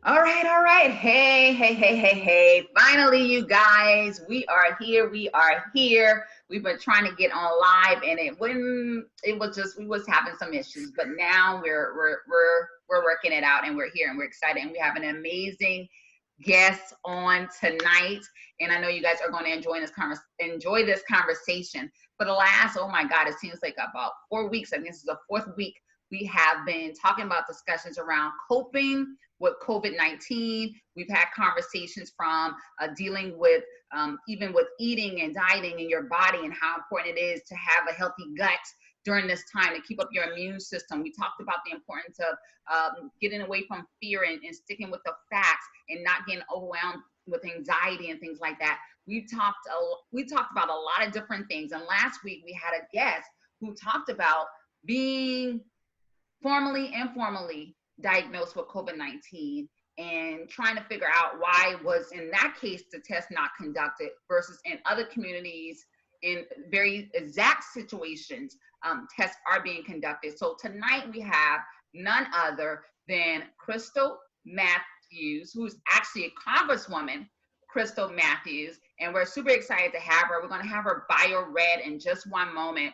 All right, all right. Hey, hey, hey, hey, hey. Finally, you guys, we are here. We are here. We've been trying to get on live and it wouldn't, it was just, we was having some issues, but now we're working it out and we're here and we're excited and we have an amazing guest on tonight. And I know you guys are going to enjoy this conversation. For the last, oh my God, it seems like about 4 weeks. I think this is the fourth week we have been talking about discussions around coping with COVID-19. We've had conversations from dealing with even with eating and dieting in your body and how important it is to have a healthy gut during this time to keep up your immune system. We talked about the importance of getting away from fear and sticking with the facts and not getting overwhelmed with anxiety and things like that. We talked about a lot of different things. And last week we had a guest who talked about being formally, informally diagnosed with COVID-19 and trying to figure out why was in that case the test not conducted versus in other communities in very exact situations, tests are being conducted. So tonight we have none other than Crystal Matthews, who's actually a Congresswoman, Crystal Matthews, and we're super excited to have her. We're going to have her bio read in just one moment.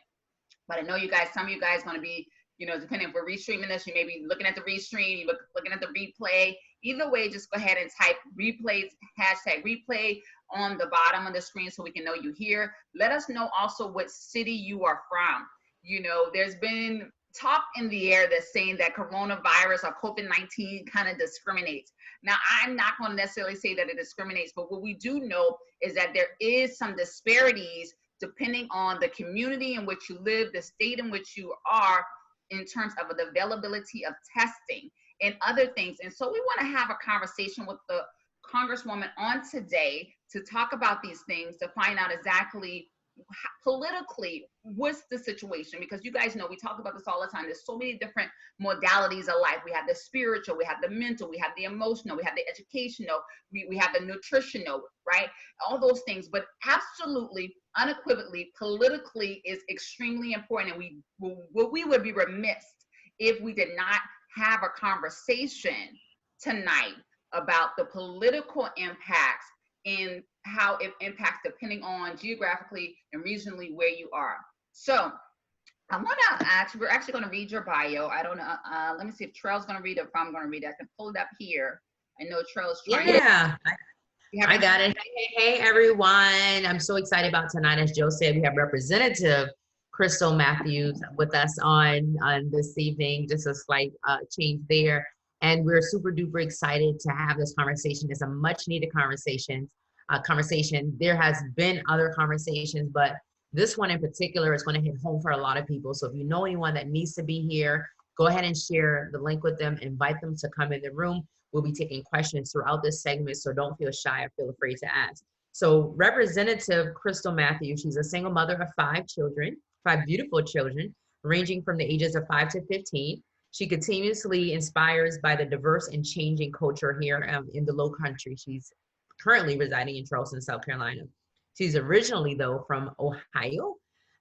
But I know you guys, some of you guys are going to be, depending if we're restreaming this, you may be looking at the restream, you're looking at the replay. Either way, just go ahead and type replays, hashtag replay on the bottom of the screen so we can know you're here. Let us know also what city you are from. There's been talk in the air that's saying that coronavirus or COVID-19 kind of discriminates. Now, I'm not going to necessarily say that it discriminates, but what we do know is that there is some disparities depending on the community in which you live, the state in which you are, in terms of the availability of testing and other things. And so we want to have a conversation with the Congresswoman on today to talk about these things, to find out exactly politically what's the situation, because you guys know we talk about this all the time. There's so many different modalities of life. We have the spiritual, we have the mental, we have the emotional, we have the educational, we have the nutritional, right? All those things. But absolutely, unequivocally, politically is extremely important. And we would be remiss if we did not have a conversation tonight about the political impacts and how it impacts depending on geographically and regionally where you are. So we're actually going to read your bio. I don't know. Let me see if Trell's going to read it. If I'm going to read it, I can pull it up here. I know Trell's trying. Yeah, I got it. Hey, everyone. I'm so excited about tonight. As Joe said, we have Representative Crystal Matthews with us on this evening. Just a slight change there. And we're super duper excited to have this conversation. It's a much needed conversation. There has been other conversations, but this one in particular is going to hit home for a lot of people. So if you know anyone that needs to be here, go ahead and share the link with them, invite them to come in the room. We'll be taking questions throughout this segment, so don't feel shy or feel afraid to ask. So Representative Crystal Matthews, she's a single mother of 5 children, 5 beautiful children, ranging from the ages of 5 to 15. She continuously inspires by the diverse and changing culture here in the Low Country. She's currently residing in Charleston, South Carolina. She's originally, though, from Ohio,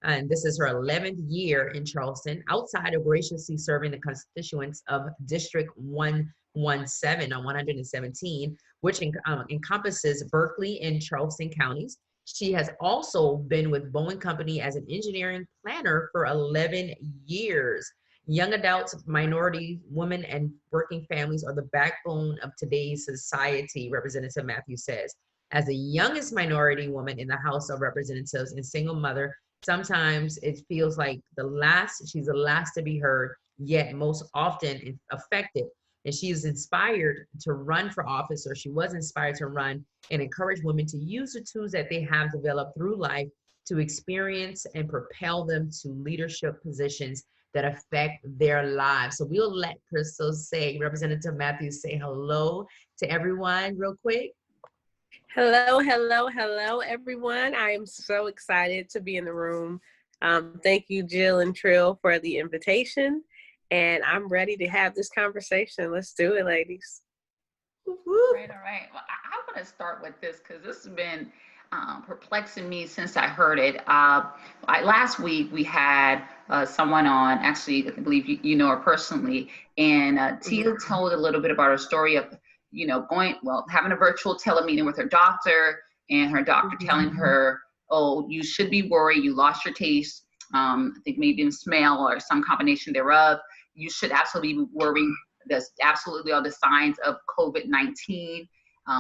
and this is her 11th year in Charleston, outside of graciously serving the constituents of District 117 on 117, which encompasses Berkeley and Charleston counties. She has also been with Boeing Company as an engineering planner for 11 years. Young adults, minority, women, and working families are the backbone of today's society, Representative Matthews says. As the youngest minority woman in the House of Representatives and single mother, sometimes it feels like she's the last to be heard, yet most often affected. And she is inspired to run for office, or she was inspired to run and encourage women to use the tools that they have developed through life to experience and propel them to leadership positions that affect their lives. So we'll let Representative Matthews say hello to everyone real quick. Hello, everyone. I am so excited to be in the room. Thank you, Jill and Trill, for the invitation. And I'm ready to have this conversation. Let's do it, ladies. All right. Well, I'm going to start with this because this has been perplexing me since I heard it. Last week we had someone on, actually, I believe you know her personally, and Tia told a little bit about her story of, having a virtual telemeeting with her doctor, and her doctor telling her, oh, you should be worried, you lost your taste, I think maybe in smell or some combination thereof. You should absolutely be worried. There's absolutely all the signs of COVID-19,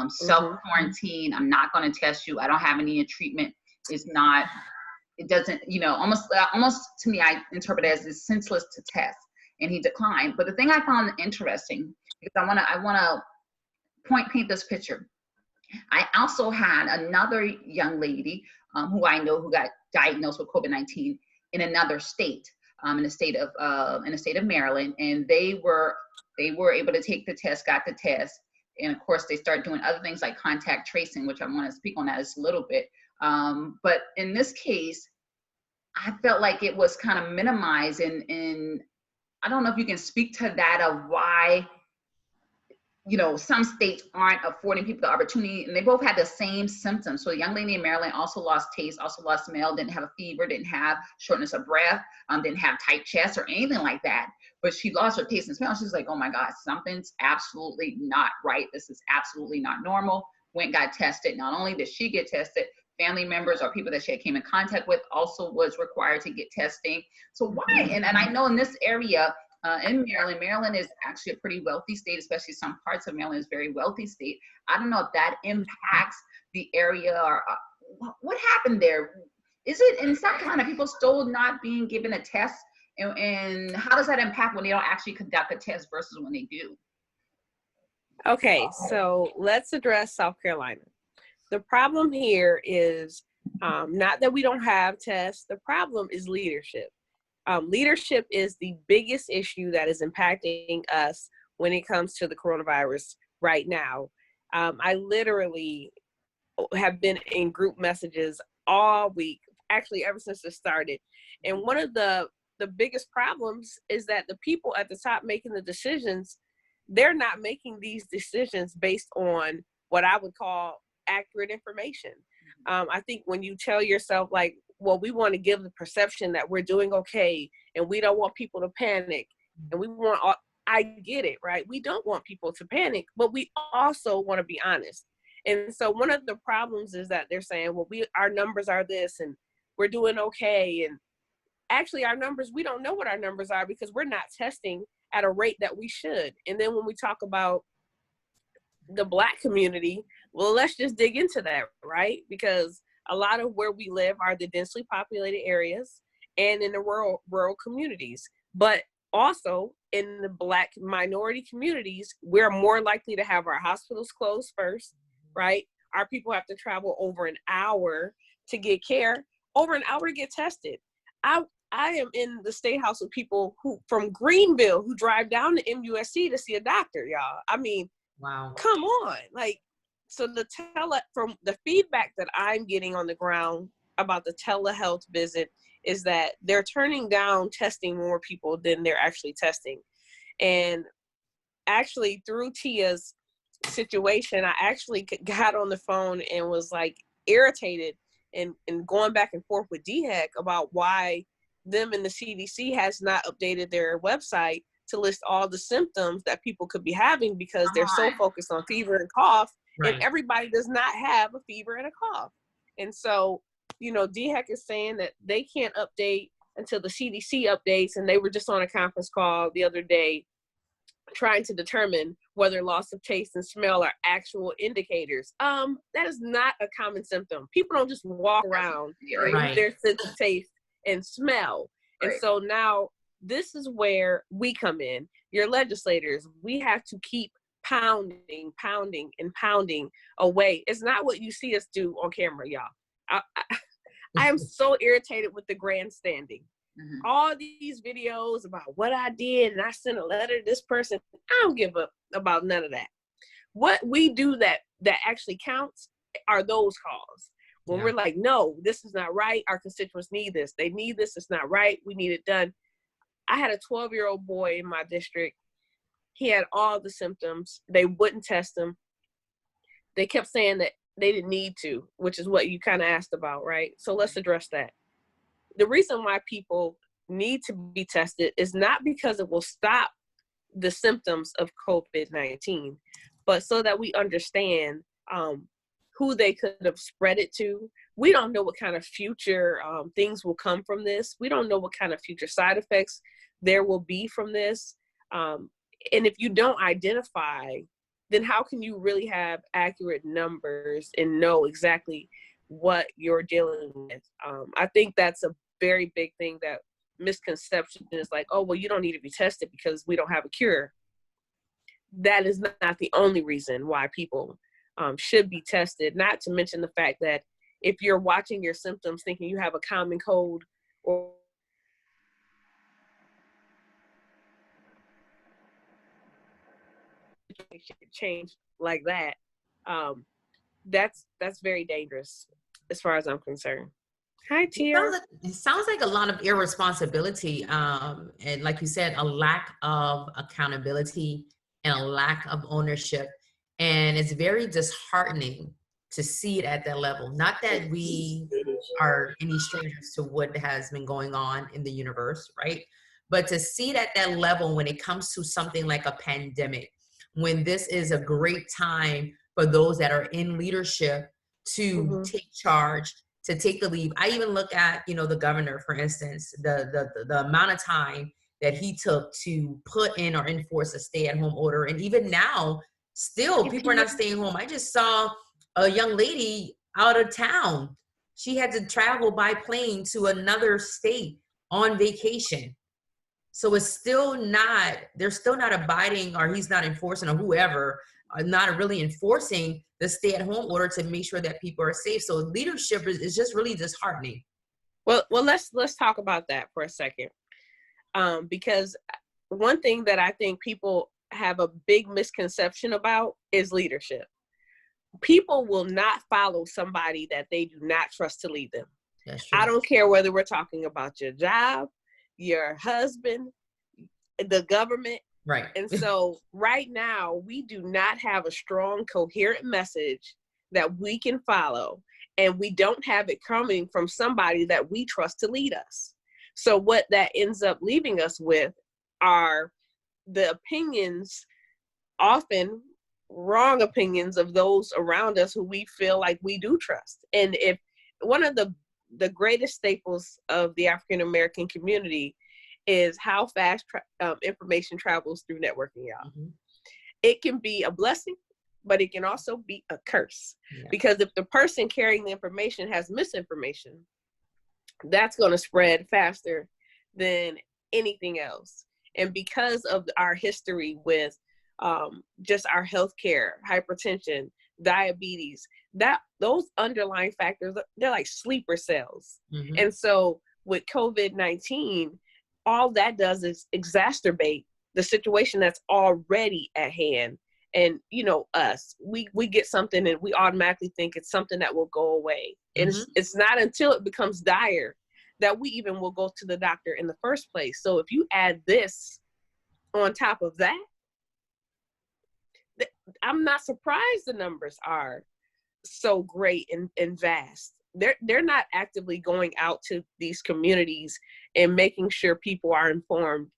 self-quarantine. I'm not going to test you. I don't have any treatment. It doesn't, almost to me, I interpret it as it's senseless to test. And he declined. But the thing I found interesting, because I want to paint this picture. I also had another young lady who I know who got diagnosed with COVID-19 in another state, in the state of Maryland, and they were able to take the test, got the test, and of course they start doing other things like contact tracing, which I want to speak on that just a little bit. But in this case, I felt like it was kind of minimized, and I don't know if you can speak to that of why, some states aren't affording people the opportunity, and they both had the same symptoms. So the young lady in Maryland also lost taste, also lost smell, didn't have a fever, didn't have shortness of breath, didn't have tight chest or anything like that. But she lost her taste and smell. She's like, oh my God, something's absolutely not right. This is absolutely not normal. Went, got tested. Not only did she get tested, family members or people that she came in contact with also was required to get testing. So why? And I know in this area, in Maryland is actually a pretty wealthy state, especially some parts of Maryland is a very wealthy state. I don't know if that impacts the area or what happened there. Is it in South Carolina people still not being given a test? And how does that impact when they don't actually conduct a test versus when they do? Okay, so let's address South Carolina. The problem here is not that we don't have tests. The problem is leadership. Leadership is the biggest issue that is impacting us when it comes to the coronavirus right now. I literally have been in group messages all week, actually ever since it started. And one of the biggest problems is that the people at the top making the decisions, they're not making these decisions based on what I would call accurate information. I think when you tell yourself like, well, we want to give the perception that we're doing okay and we don't want people to panic, and I get it, right? We don't want people to panic, but we also want to be honest. And so one of the problems is that they're saying, well, our numbers are this and we're doing okay. And actually our numbers, we don't know what our numbers are because we're not testing at a rate that we should. And then when we talk about the Black community, well, let's just dig into that, right? Because a lot of where we live are the densely populated areas and in the rural communities. But also in the Black minority communities, we're more likely to have our hospitals closed first, right? Our people have to travel over an hour to get care, over an hour to get tested. I am in the state house with people who from Greenville who drive down to MUSC to see a doctor, y'all. I mean, wow, come on. Like, so from the feedback that I'm getting on the ground about the telehealth visit is that they're turning down testing more people than they're actually testing. And actually through Tia's situation, I actually got on the phone and was like irritated and going back and forth with DHEC about why them and the CDC has not updated their website to list all the symptoms that people could be having because they're so focused on fever and cough. Right. And everybody does not have a fever and a cough. And so, DHEC is saying that they can't update until the CDC updates. And they were just on a conference call the other day trying to determine whether loss of taste and smell are actual indicators. That is not a common symptom. People don't just walk around and lose their sense of taste and smell. And so now this is where we come in. Your legislators, we have to keep pounding away. It's not what you see us do on camera, y'all. I am so irritated with the grandstanding. Mm-hmm. All these videos about what I did and I sent a letter to this person. I don't give up about none of that. What we do that actually counts are those calls. When we're like, no, this is not right. Our constituents need this. They need this. It's not right. We need it done. I had a 12-year-old boy in my district. He had all the symptoms. They wouldn't test him. They kept saying that they didn't need to, which is what you kind of asked about, right? So let's address that. The reason why people need to be tested is not because it will stop the symptoms of COVID-19, but so that we understand who they could have spread it to. We don't know what kind of future things will come from this. We don't know what kind of future side effects there will be from this. And if you don't identify, then how can you really have accurate numbers and know exactly what you're dealing with? I think that's a very big thing, that misconception is like, oh, well, you don't need to be tested because we don't have a cure. That is not the only reason why people should be tested, not to mention the fact that if you're watching your symptoms thinking you have a common cold or change like that, that's very dangerous as far as I'm concerned. Hi, Tia. It sounds like a lot of irresponsibility, and like you said, a lack of accountability and a lack of ownership. And it's very disheartening to see it at that level. Not that we are any strangers to what has been going on in the universe, right? But to see it at that level when it comes to something like a pandemic, when this is a great time for those that are in leadership to take charge, to take the lead. I even look at, the governor, for instance, the amount of time that he took to put in or enforce a stay-at-home order. And even now, still, people are not staying home. I just saw a young lady out of town. She had to travel by plane to another state on vacation. So it's still not, they're still not abiding, or he's not enforcing, or whoever, not really enforcing the stay-at-home order to make sure that people are safe. So leadership is just really disheartening. Well, let's talk about that for a second, because one thing that I think people have a big misconception about is leadership. People will not follow somebody that they do not trust to lead them. That's true. I don't care whether we're talking about your job, your husband, the government. Right. And so right now, we do not have a strong, coherent message that we can follow. And we don't have it coming from somebody that we trust to lead us. So what that ends up leaving us with are the opinions, often wrong opinions, of those around us who we feel like we do trust. And if one of the greatest staples of the African American community is how fast information travels through networking, y'all. Mm-hmm. It can be a blessing, but it can also be a curse. Yeah. Because if the person carrying the information has misinformation, that's going to spread faster than anything else. And because of our history with just our healthcare, hypertension, diabetes, those underlying factors, they're like sleeper cells. Mm-hmm. And so with COVID-19, all that does is exacerbate the situation that's already at hand. And, we get something and we automatically think it's something that will go away. And it's not until it becomes dire that we even will go to the doctor in the first place. So if you add this on top of that, I'm not surprised the numbers are so great and vast. They're not actively going out to these communities and making sure people are informed.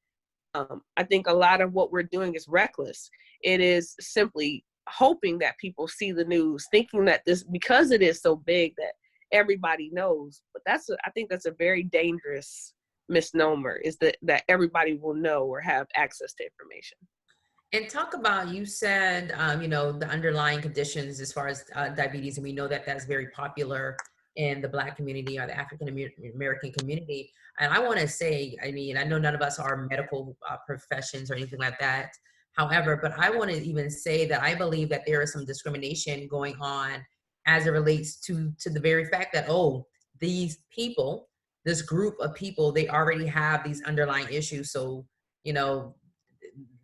I think a lot of what we're doing is reckless. It is simply hoping that people see the news, thinking that this, because it is so big, that everybody knows. But I think that's a very dangerous misnomer, is that everybody will know or have access to information. And talk about, you said, the underlying conditions as far as diabetes, and we know that that's very popular in the Black community or the African American community. And I want to say, I know none of us are medical professions or anything like that. However, but I want to even say that I believe that there is some discrimination going on as it relates to the very fact that, these people, this group of people, they already have these underlying issues. So,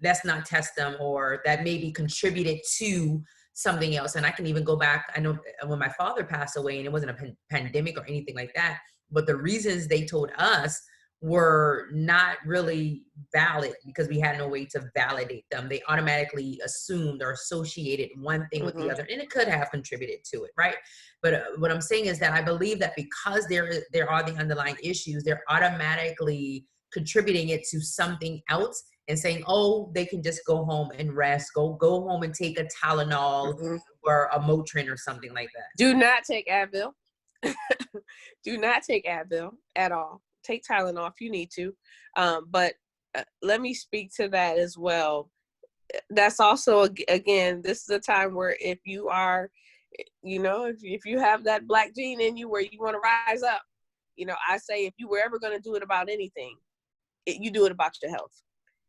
let's not test them, or that maybe contributed to something else. And I can even go back, I know when my father passed away, and it wasn't a pandemic or anything like that, but the reasons they told us were not really valid because we had no way to validate them. They automatically assumed or associated one thing with the other, and it could have contributed to it, right? But what I'm saying is that I believe that because there are the underlying issues, they're automatically contributing it to something else and saying, oh, they can just go home and rest, go home and take a Tylenol or a Motrin or something like that. Do not take Advil. Do not take Advil at all. Take Tylenol if you need to. But let me speak to that as well. That's also, again, this is a time where if you are, if you have that black gene in you where you want to rise up, I say if you were ever going to do it about anything, you do it about your health,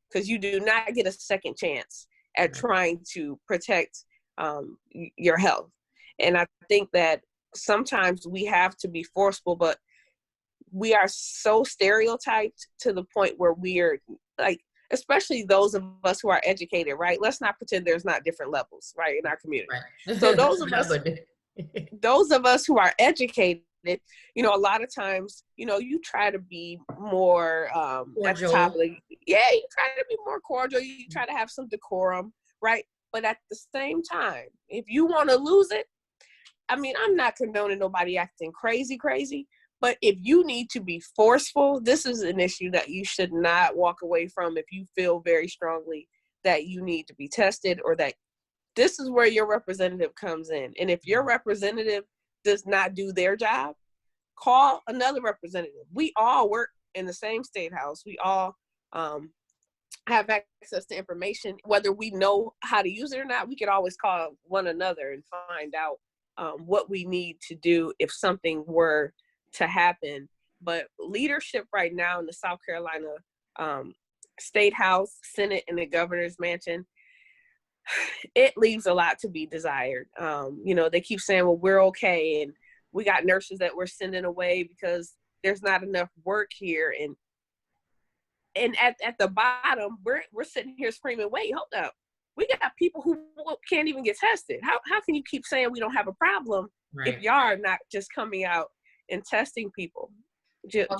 because you do not get a second chance at trying to protect your health. And I think that sometimes we have to be forceful, but we are so stereotyped to the point where we're like, especially those of us who are educated, right? Let's not pretend there's not different levels, right, in our community. Right. So those of us who are educated, a lot of times, you try to be more at the top of you try to be more cordial. You try to have some decorum, right? But at the same time, if you want to lose it, I mean, I'm not condoning nobody acting crazy, but if you need to be forceful, this is an issue that you should not walk away from if you feel very strongly that you need to be tested, or that this is where your representative comes in. And if your representative does not do their job, call another representative. We all work in the same state house. We all have access to information. Whether we know how to use it or not, we could always call one another and find out what we need to do if something were to happen. But leadership right now in the South Carolina State House, Senate, and the governor's mansion, it leaves a lot to be desired. They keep saying, well, we're okay, and we got nurses that we're sending away because there's not enough work here. And at the bottom, we're sitting here screaming, wait, hold up. We got people who can't even get tested. How can you keep saying we don't have a problem if y'all are not just coming out and testing people? Jill, so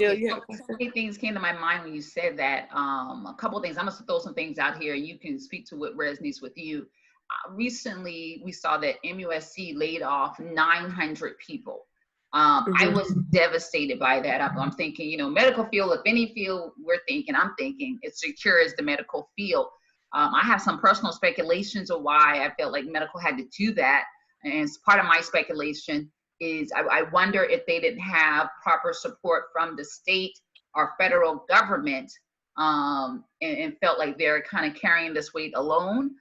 many things came to my mind when you said that. A couple of things. I'm going to throw some things out here. You can speak to what resonates with you. Recently, we saw that MUSC laid off 900 people. I was devastated by that. I'm thinking, medical field, if any field I'm thinking it's secure as the medical field. I have some personal speculations of why I felt like medical had to do that. And part of my speculation is I wonder if they didn't have proper support from the state or federal government, and felt like they're kind of carrying this weight alone.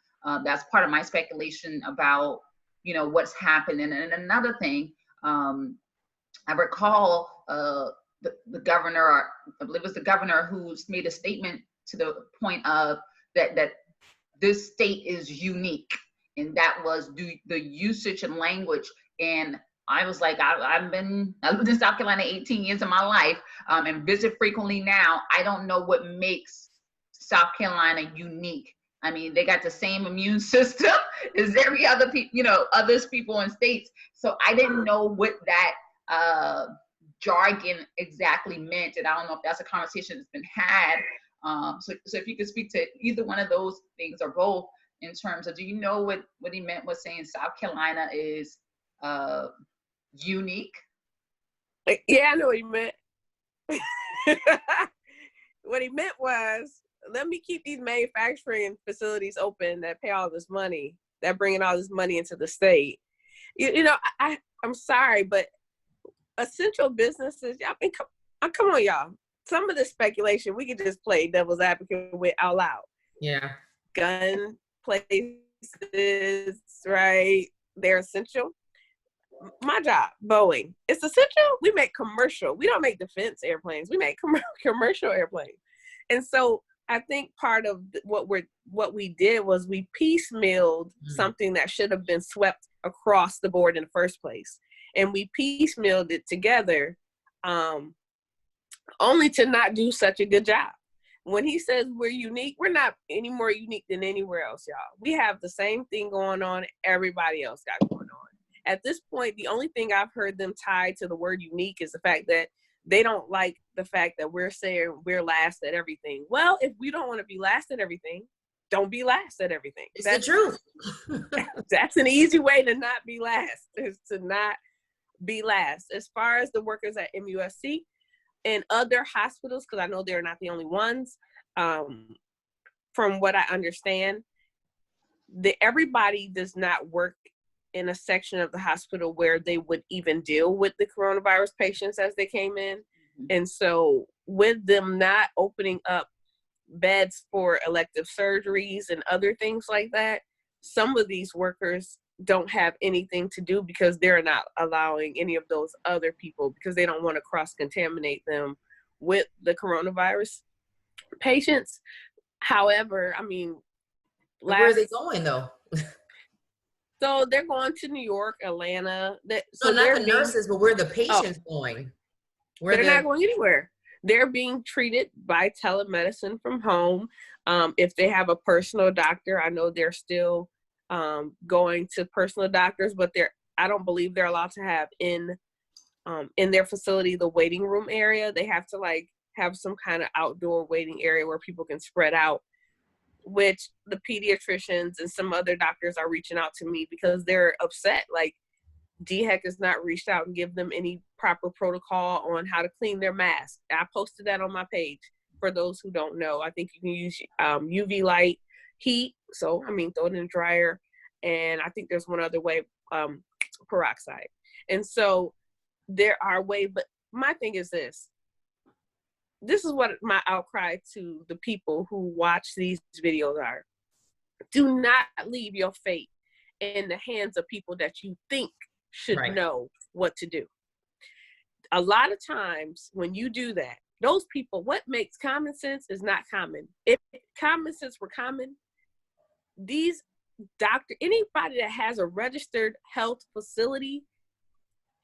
That's part of my speculation about, what's happening. And another thing, I recall the governor, or I believe it was the governor, who's made a statement to the point of that this state is unique, and that was the usage and language. And I was like, I lived in South Carolina 18 years of my life, and visit frequently now. I don't know what makes South Carolina unique. I mean, they got the same immune system as every other others people in states. So I didn't know what that jargon exactly meant, and I don't know if that's a conversation that's been had. So if you could speak to either one of those things or both, in terms of, do you know what he meant was saying South Carolina is unique? Yeah, I know what he meant. What he meant was, let me keep these manufacturing facilities open that pay all this money, that bringing all this money into the state. I'm sorry, but essential businesses, I mean, come on, y'all. Some of the speculation we could just play devil's advocate with out loud. Yeah. Gun places, right? They're essential. My job, Boeing, it's essential. We make commercial. We don't make defense airplanes. We make commercial airplanes. And so I think part of what we did was we piecemealed something that should have been swept across the board in the first place. And we piecemealed it together, only to not do such a good job. When he says we're unique, we're not any more unique than anywhere else, y'all. We have the same thing going on everybody else got going on. At this point, the only thing I've heard them tie to the word unique is the fact that they don't like the fact that we're saying we're last at everything. Well, if we don't want to be last at everything, don't be last at everything. That's the truth. That's an easy way to not be last, is to not be last. As far as the workers at MUSC and other hospitals, because I know they're not the only ones, from from what I understand, everybody does not work in a section of the hospital where they would even deal with the coronavirus patients as they came in. Mm-hmm. And so with them not opening up beds for elective surgeries and other things like that, some of these workers don't have anything to do because they're not allowing any of those other people, because they don't want to cross-contaminate them with the coronavirus patients. However, I mean, where are they going though? So they're going to New York, Atlanta. So not the nurses, but where are the patients going? They're not going anywhere. They're being treated by telemedicine from home. If they have a personal doctor, I know they're still going to personal doctors, but I don't believe they're allowed to have in their facility the waiting room area. They have to like have some kind of outdoor waiting area where people can spread out, which the pediatricians and some other doctors are reaching out to me because they're upset. Like, DHEC has not reached out and give them any proper protocol on how to clean their mask. I posted that on my page for those who don't know. I think you can use UV light, heat. So, I mean, throw it in the dryer. And I think there's one other way, peroxide. And so there are ways, but my thing is this. This is what my outcry to the people who watch these videos are. Do not leave your fate in the hands of people that you think should know what to do. A lot of times when you do that, those people, what makes common sense is not common. If common sense were common, these anybody that has a registered health facility,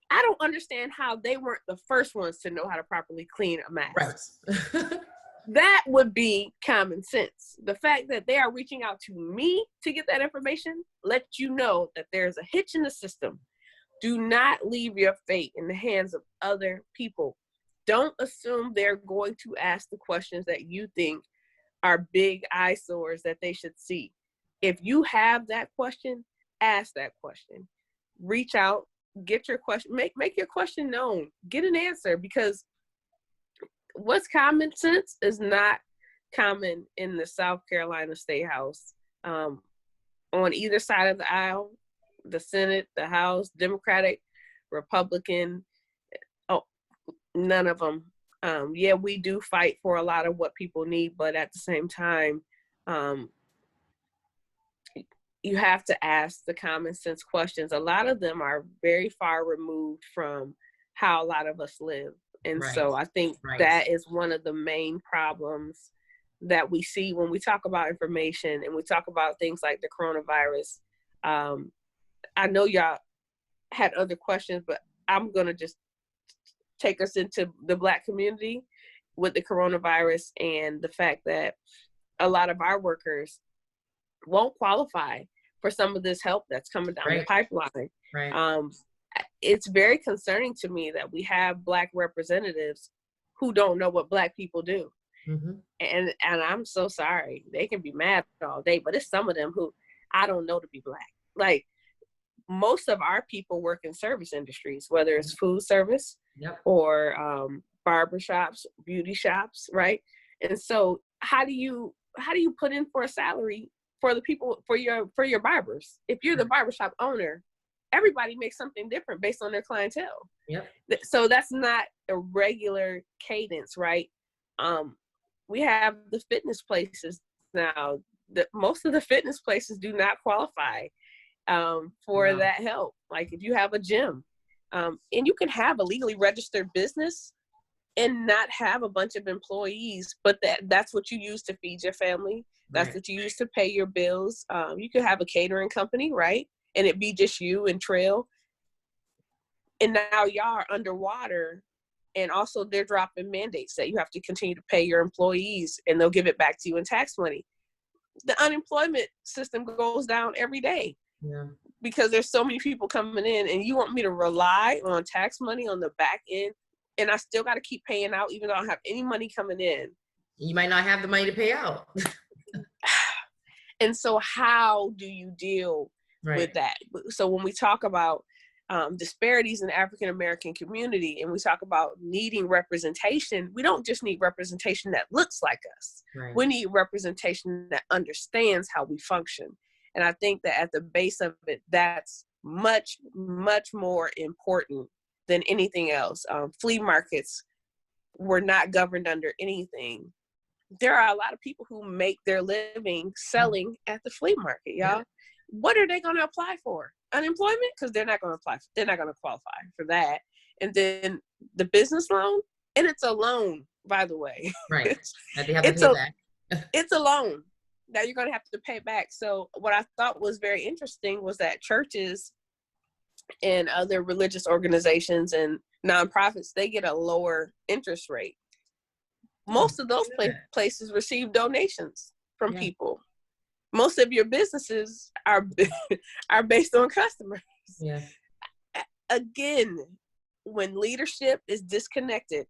I don't understand how they weren't the first ones to know how to properly clean a mask. Right. That would be common sense. The fact that they are reaching out to me to get that information lets you know that there's a hitch in the system. Do not leave your fate in the hands of other people. Don't assume they're going to ask the questions that you think are big eyesores that they should see. If you have that question, ask that question. Reach out. Get your question, make your question known, get an answer, because what's common sense is not common in the South Carolina State House. On either side of the aisle, the Senate, the House, Democratic, Republican, none of them. Yeah, we do fight for a lot of what people need, but at the same time, you have to ask the common sense questions. A lot of them are very far removed from how a lot of us live. And so I think that is one of the main problems that we see when we talk about information and we talk about things like the coronavirus. I know y'all had other questions, but I'm going to just take us into the Black community with the coronavirus and the fact that a lot of our workers won't qualify for some of this help that's coming down the pipeline. It's very concerning to me that we have Black representatives who don't know what Black people do. Mm-hmm. And I'm so sorry. They can be mad all day, but it's some of them who I don't know to be Black. Like, most of our people work in service industries, whether it's food service or barber shops, beauty shops, right? And so how do you put in for a salary for the people, for your barbers? If you're the barbershop owner, everybody makes something different based on their clientele. Yep. So that's not a regular cadence, right? We have the fitness places now. Most of the fitness places do not qualify for that help. Like, if you have a gym, and you can have a legally registered business and not have a bunch of employees, but that's what you use to feed your family. That's what you use to pay your bills. You could have a catering company, right? And it be just you and Trail. And now y'all are underwater. And also they're dropping mandates that you have to continue to pay your employees and they'll give it back to you in tax money. The unemployment system goes down every day. Yeah. Because there's so many people coming in, and you want me to rely on tax money on the back end, and I still got to keep paying out even though I don't have any money coming in. You might not have the money to pay out. And so how do you deal with that? So when we talk about disparities in the African American community, and we talk about needing representation, we don't just need representation that looks like us. Right. We need representation that understands how we function. And I think that at the base of it, that's much, much more important than anything else. Flea markets were not governed under anything. There are a lot of people who make their living selling at the flea market, y'all. Yeah. What are they going to apply for? Unemployment? Because they're not going to apply. They're not going to qualify for that. And then the business loan, and it's a loan, by the way. Right. They have to pay back. It's a loan that you're going to have to pay back. So what I thought was very interesting was that churches and other religious organizations and nonprofits, they get a lower interest rate. Most of those places receive donations from people. Most of your businesses are based on customers. Yeah. Again, when leadership is disconnected,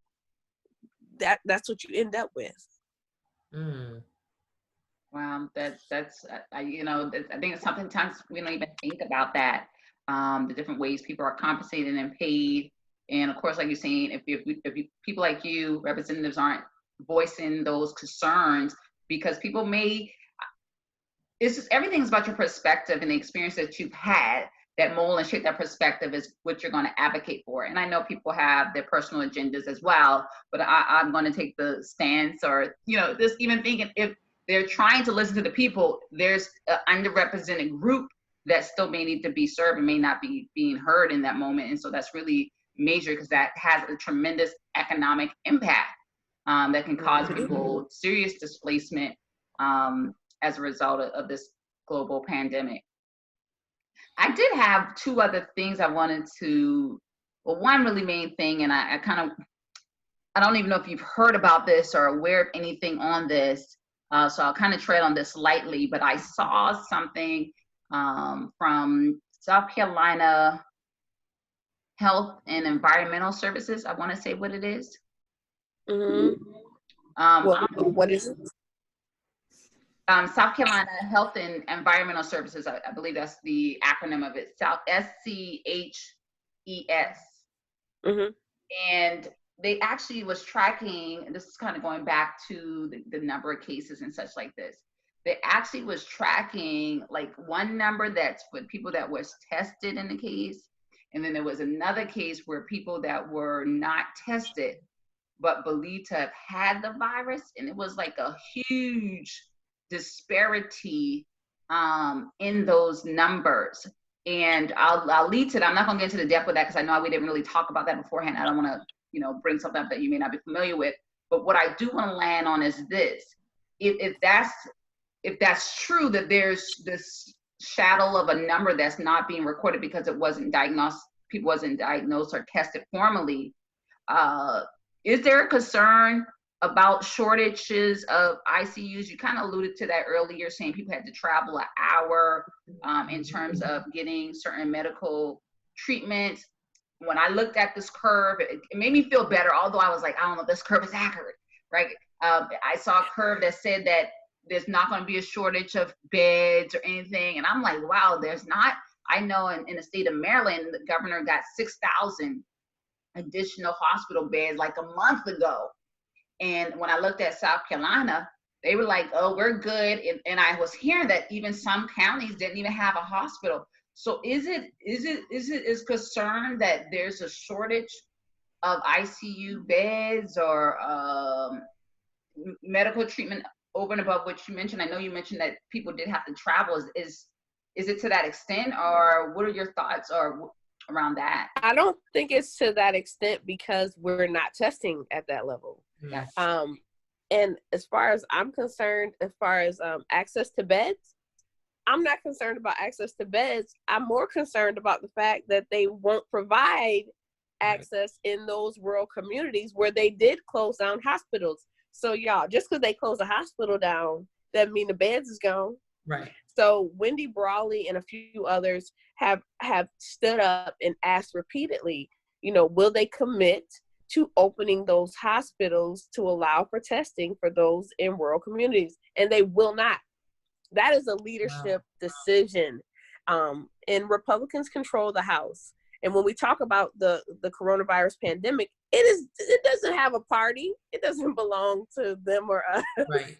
that's what you end up with. Mm. Wow, that's I think it's sometimes we don't even think about that. The different ways people are compensated and paid, and of course, like you're saying, if people like you, representatives, aren't voicing those concerns, because people may, it's just, everything's about your perspective and the experience that you've had that mold and shape that perspective is what you're going to advocate for. And I know people have their personal agendas as well, but I'm going to take the stance, or just even thinking, if they're trying to listen to the people, there's an underrepresented group that still may need to be served and may not be being heard in that moment. And so that's really major, because that has a tremendous economic impact that can cause people serious displacement as a result of this global pandemic. I did have two other things I wanted to, well, one really main thing, and I don't even know if you've heard about this or aware of anything on this, so I'll kind of tread on this lightly, but I saw something from South Carolina Health and Environmental Services. I want to say what it is. Mm-hmm. What is it? South Carolina Health and Environmental Services. I believe that's the acronym of it. SCHES. Mm-hmm. And they actually was tracking, and this is kind of going back to the number of cases and such like this. They actually was tracking like one number that's for people that was tested in the case. And then there was another case where people that were not tested, but believed to have had the virus. And it was like a huge disparity in those numbers. And I'll lead to that. I'm not going to get into the depth of that, because I know we didn't really talk about that beforehand. I don't want to, bring something up that you may not be familiar with. But what I do want to land on is this: if that's true, that there's this shadow of a number that's not being recorded because it wasn't diagnosed, people wasn't diagnosed or tested formally, is there a concern about shortages of ICUs? You kind of alluded to that earlier, saying people had to travel an hour in terms of getting certain medical treatments. When I looked at this curve, it made me feel better, although I was like, I don't know if this curve is accurate, right? I saw a curve that said that there's not going to be a shortage of beds or anything. And I'm like, wow, there's not. I know in the state of Maryland, the governor got 6,000 additional hospital beds like a month ago. And when I looked at South Carolina, they were like, oh, we're good. And I was hearing that even some counties didn't even have a hospital. So is it concerned that there's a shortage of ICU beds or medical treatment over and above what you mentioned? I know you mentioned that people did have to travel. Is it to that extent, or what are your thoughts around that? I don't think it's to that extent, because we're not testing at that level. Yes. And as far as I'm concerned, as far as access to beds, I'm not concerned about access to beds. I'm more concerned about the fact that they won't provide access in those rural communities where they did close down hospitals. So y'all, just because they close a hospital down doesn't mean the beds is gone. Right. So Wendy Brawley and a few others have stood up and asked repeatedly, will they commit to opening those hospitals to allow for testing for those in rural communities? And they will not. That is a leadership decision. And Republicans control the House. And when we talk about the coronavirus pandemic, it doesn't have a party. It doesn't belong to them or us. Right.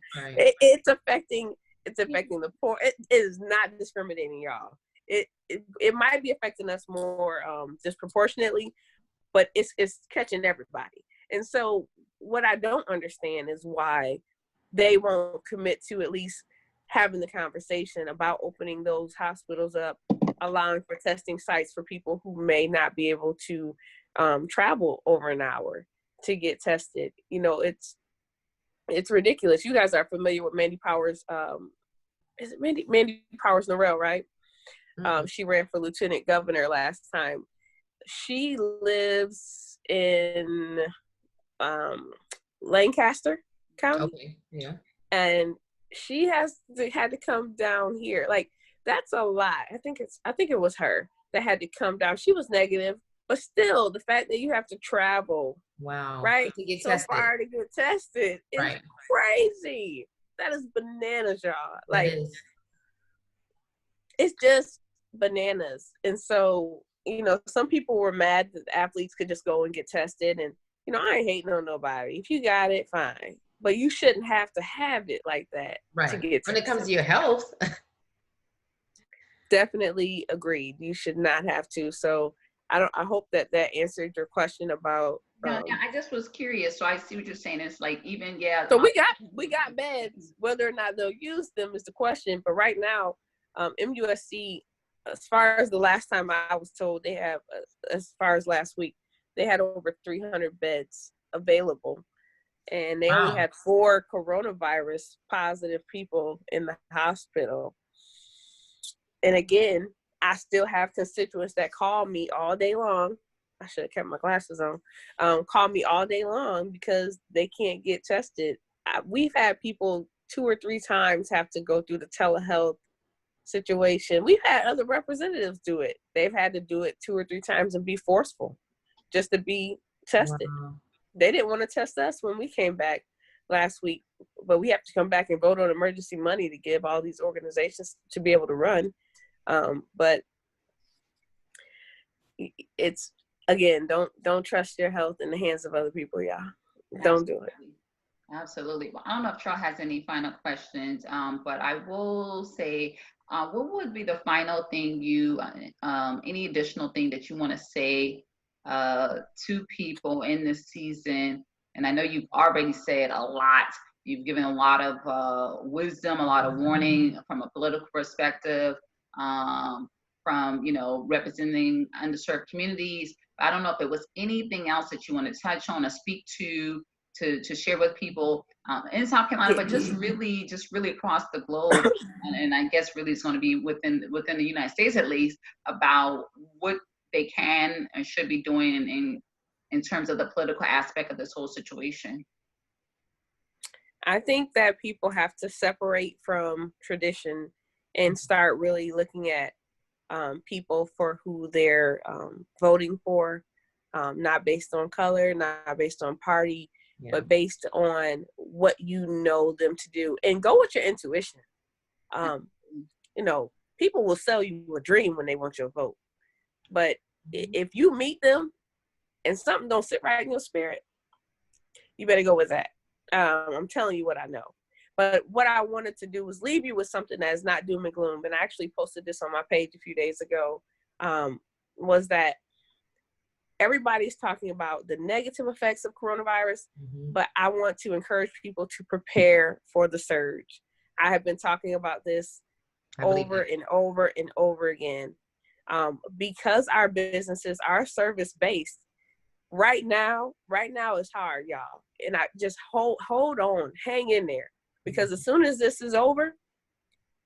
It's affecting the poor. It is not discriminating, y'all. It might be affecting us more disproportionately, but it's catching everybody. And so what I don't understand is why they won't commit to at least having the conversation about opening those hospitals up, allowing for testing sites for people who may not be able to travel over an hour to get tested. You know, it's ridiculous. You guys are familiar with Mandy Powers. Is it Mandy Powers Norrell, right? Mm-hmm. She ran for lieutenant governor last time. She lives in Lancaster County. Okay, yeah. And she had to come down here. Like, that's a lot. I think it was her that had to come down. She was negative, but still, the fact that you have to travel, wow, right, to get so tested. far to get tested is right. crazy. That is bananas, y'all. Like, it's just bananas. And so, you know, some people were mad that athletes could just go and get tested. And, you know, I ain't hating on nobody. If you got it, fine. But you shouldn't have to have it like that to get tested. When it comes to your health. Definitely agreed. You should not have to. So I hope that answered your question about. Yeah, I just was curious. So I see what you're saying. It's like even So we got beds. Whether or not they'll use them is the question. But right now, MUSC, as far as the last time I was told, they have, as far as last week, they had over 300 beds available. And they only had 4 coronavirus positive people in the hospital. And again, I still have constituents that call me all day long. I should have kept my glasses on. Call me all day long because they can't get tested. We've had people 2 or 3 times have to go through the telehealth situation. We've had other representatives do it. They've had to do it 2 or 3 times and be forceful just to be tested. Wow. They didn't want to test us when we came back last week, but we have to come back and vote on emergency money to give all these organizations to be able to run. But it's, again, don't trust your health in the hands of other people, y'all. Don't do it. Absolutely. Well, I don't know if Charles has any final questions, but I will say, what would be the final thing any additional thing that you want to say to people in this season? And I know you've already said a lot. You've given a lot of wisdom, a lot of warning from a political perspective, from, you know, representing underserved communities. I don't know if there was anything else that you want to touch on or speak to share with people in South Carolina, but just really across the globe. And I guess really it's going to be within the United States, at least, about what they can and should be doing in terms of the political aspect of this whole situation. I think that people have to separate from tradition and start really looking at people for who they're voting for, not based on color, not based on party, but based on what you know them to do. And go with your intuition. You know, people will sell you a dream when they want your vote. But if you meet them and something don't sit right in your spirit, you better go with that. I'm telling you what I know. But what I wanted to do was leave you with something that is not doom and gloom. And I actually posted this on my page a few days ago, was that everybody's talking about the negative effects of coronavirus, but I want to encourage people to prepare for the surge. I have been talking about this over and over and over again. Because our businesses are service-based, right now it's hard, y'all. And I just hold on, hang in there. Because as soon as this is over,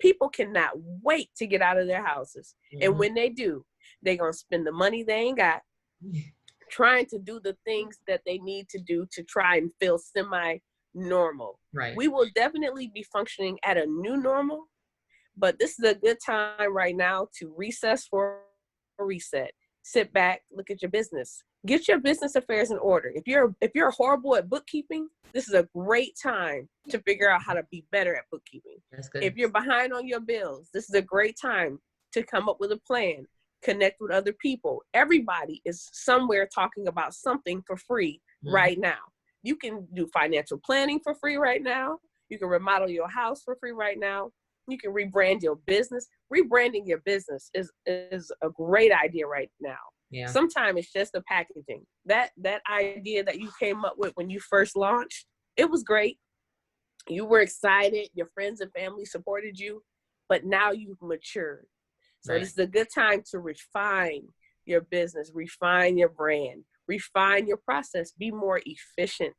people cannot wait to get out of their houses. And when they do, they're going to spend the money they ain't got trying to do the things that they need to do to try and feel semi-normal. Right. We will definitely be functioning at a new normal, but this is a good time right now to recess for a reset. Sit back, look at your business. Get your business affairs in order. If you're horrible at bookkeeping, this is a great time to figure out how to be better at bookkeeping. That's good. If you're behind on your bills, this is a great time to come up with a plan connect with other people. Everybody is somewhere talking about something for free right now. You can do financial planning for free right now. You can remodel your house for free right now. You can rebrand your business. Rebranding your business is a great idea right now. Yeah. Sometimes it's just the packaging. That idea that you came up with when you first launched, it was great. You were excited. Your friends and family supported you, but now you've matured. So This is a good time to refine your business, refine your brand, refine your process, be more efficient.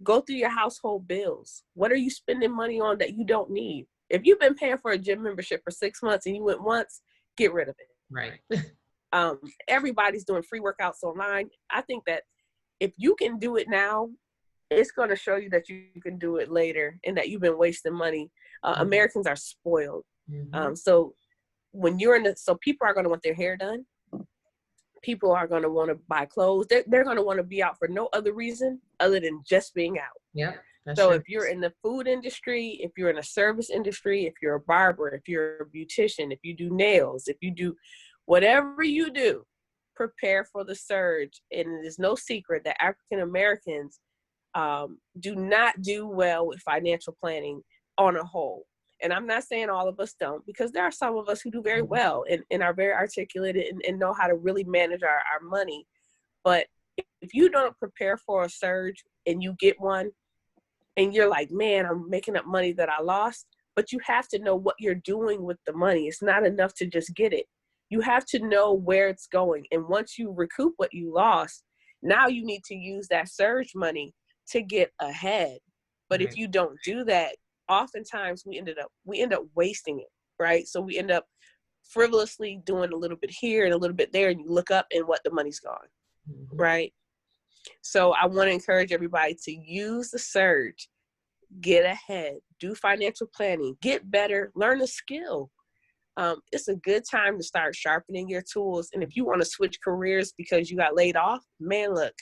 Go through your household bills. What are you spending money on that you don't need? If you've been paying for a gym membership for 6 months and you went once, get rid of it. Right. Everybody's doing free workouts online. I think that if you can do it now, it's going to show you that you can do it later and that you've been wasting money. Americans are spoiled. So when you're so people are going to want their hair done. People are going to want to buy clothes. They're going to want to be out for no other reason other than just being out. Yeah. So if you're in the food industry, if you're in a service industry, if you're a barber, if you're a beautician, if you do nails, if you do whatever you do, prepare for the surge. And it is no secret that African Americans do not do well with financial planning on a whole. And I'm not saying all of us don't, because there are some of us who do very well and are very articulated and know how to really manage our money. But if you don't prepare for a surge and you get one and you're like, man, I'm making up money that I lost, but you have to know what you're doing with the money. It's not enough to just get it. You have to know where it's going. And once you recoup what you lost, now you need to use that surge money to get ahead. But if you don't do that, oftentimes we end up wasting it, right? So we end up frivolously doing a little bit here and a little bit there, and you look up and what the money's gone, right? So I want to encourage everybody to use the surge, get ahead, do financial planning, get better, learn a skill. It's a good time to start sharpening your tools. And if you want to switch careers because you got laid off, man, look,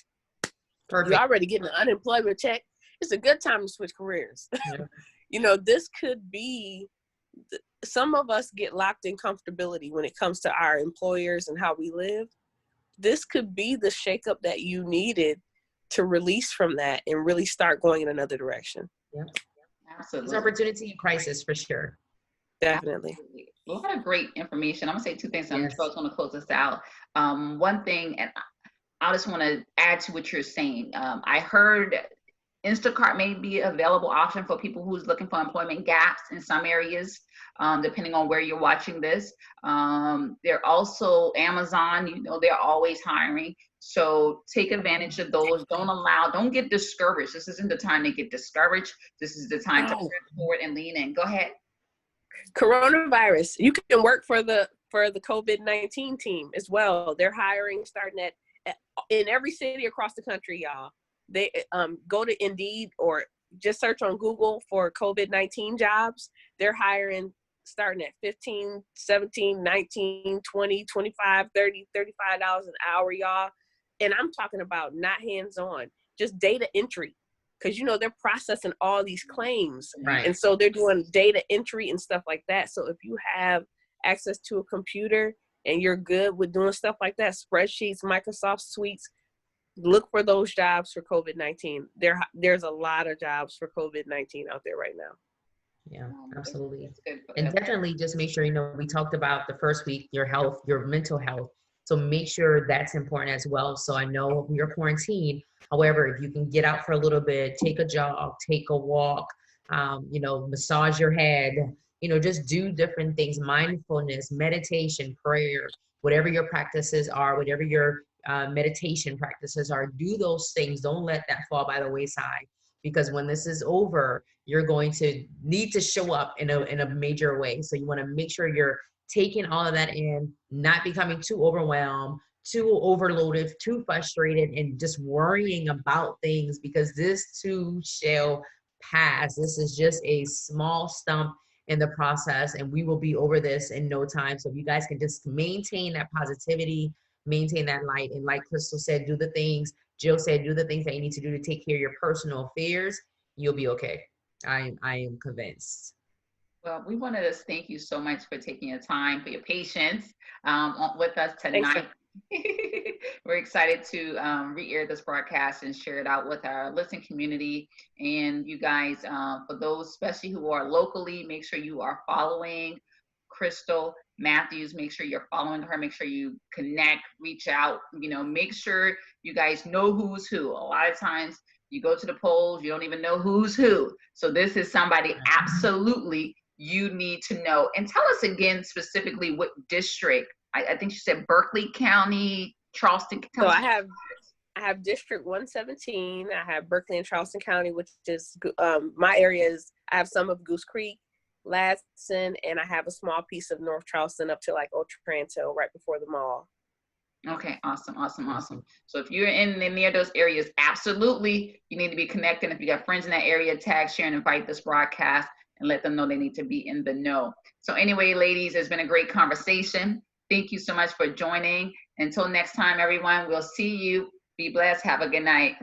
Perfect. You're already getting an unemployment check. It's a good time to switch careers. Yeah. You know, this could be, some of us get locked in comfortability when it comes to our employers and how we live. This could be the shakeup that you needed to release from that and really start going in another direction. Yeah, absolutely. It's opportunity and crisis for sure. Definitely. Absolutely. A lot of great information. I'm gonna say two things. I'm just going to close this out. One thing, and I just want to add to what you're saying. I heard Instacart may be an available option for people who's looking for employment gaps in some areas, depending on where you're watching this. They're also Amazon, you know, they're always hiring. So take advantage of those. Don't get discouraged. This isn't the time to get discouraged. This is the time to press forward and lean in. Go ahead. Coronavirus. You can work for the COVID-19 team as well. They're hiring starting at in every city across the country, y'all. They go to Indeed or just search on Google for COVID-19 jobs. They're hiring starting at $15, $17, $19, $20, $25, $30, $35 an hour, y'all. And I'm talking about not hands-on, just data entry. Because, you know, they're processing all these claims. Right. And so they're doing data entry and stuff like that. So if you have access to a computer and you're good with doing stuff like that, spreadsheets, Microsoft suites, look for those jobs for COVID-19. There's a lot of jobs for COVID-19 out there right now. Yeah, absolutely. And definitely just make sure, you know, we talked about the first week, your health, your mental health. So make sure that's important as well. So I know you're quarantined. However, if you can get out for a little bit, take a jog, take a walk, you know, massage your head, you know, just do different things, mindfulness, meditation, prayer, whatever your practices are, whatever your meditation practices are, do those things. Don't let that fall by the wayside, because when this is over, you're going to need to show up in a major way. So you want to make sure you're taking all of that in, not becoming too overwhelmed, too overloaded, too frustrated, and just worrying about things, because this too shall pass. This is just a small stump in the process, and we will be over this in no time. So if you guys can just maintain that positivity, maintain that light, and like Crystal said, do the things, Jill said, do the things that you need to do to take care of your personal affairs, you'll be okay. I am convinced. Well, we wanted to thank you so much for taking your time, for your patience with us Thanks. tonight. We're excited to re-air this broadcast and share it out with our listening community. And you guys, for those especially who are locally, make sure you are following Crystal Matthews. Make sure you're following her. Make sure you connect, reach out. Make sure you guys know who's who. A lot of times you go to the polls, you don't even know who's who. So this is somebody absolutely you need to know. And tell us again specifically what district. I think you said Berkeley County, Charleston. So I have District 117. I have Berkeley and Charleston County, which is my area is. I have some of Goose Creek, Ladson, and I have a small piece of North Charleston up to like Otranto, right before the mall. Okay, awesome. So if you're in near those areas, absolutely, you need to be connecting. If you got friends in that area, tag, share, and invite this broadcast and let them know they need to be in the know. So anyway, ladies, it's been a great conversation. Thank you so much for joining. Until next time, everyone, we'll see you. Be blessed. Have a good night.